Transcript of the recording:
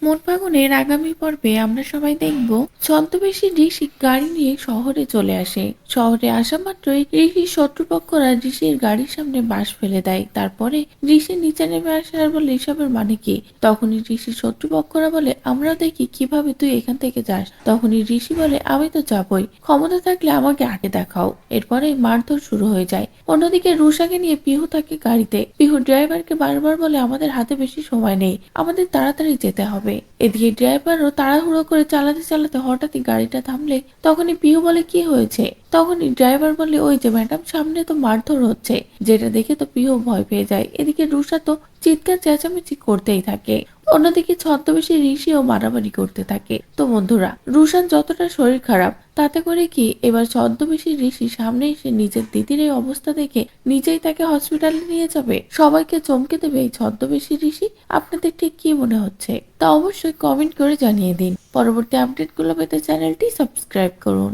মন ফাগুনের আগামী পর্বে আমরা সবাই দেখব ছদ্মবেশী ঋষি গাড়ি নিয়ে শহরে চলে আসে। শহরে আসা মাত্রই ঋষির শত্রুপক্ষরা ঋষির গাড়ির সামনে বাঁশ ফেলে দেয়। তারপরে ঋষি নিচে নেমে আসে আর বলে এসবের মানে কি। তখনই ঋষির শত্রুপক্ষরা বলে আমরা দেখি কিভাবে তুই এখান থেকে যাস। তখনই ঋষি বলে আমি তো যাবই, ক্ষমতা থাকলে আমাকে আগে দেখাও। এরপরে মারধর শুরু হয়ে যায়। অন্যদিকে রুষাকে নিয়ে পিহু থাকে গাড়িতে। পিহু ড্রাইভারকে বারবার বলে আমাদের হাতে বেশি সময় নেই, আমাদের তাড়াতাড়ি যেতে হবে। এদিকে ড্রাইভারও তাড়াহুড়ো করে চালাতে চালাতে হঠাৎই গাড়িটা থামলে তখনই পিহু বলে কি হয়েছে। তখনই ড্রাইভার বলে ওই যে ম্যাডাম, সামনে তো মারধর হচ্ছে। যেটা দেখে তো পিহু ভয় পেয়ে যায়। এদিকে রুষা তো চিৎকার চেঁচামেচি করতেই থাকে। অন্যদিকে ছদ্মবেশী ঋষিও মারামারি করতে থাকে। তো বন্ধুরা, রুশান যতটা শরীর খারাপ তাতে করে কি এবার ছদ্মবেশী ঋষি সামনে এসে নিজের দিদির এই অবস্থা দেখে নিজেই তাকে হসপিটালে নিয়ে যাবে, সবাইকে চমকে দেবে এই ছদ্মবেশী ঋষি। আপনাদের ঠিক কি মনে হচ্ছে তা অবশ্যই কমেন্ট করে জানিয়ে দিন। পরবর্তী আপডেটগুলো পেতে চ্যানেলটি সাবস্ক্রাইব করুন।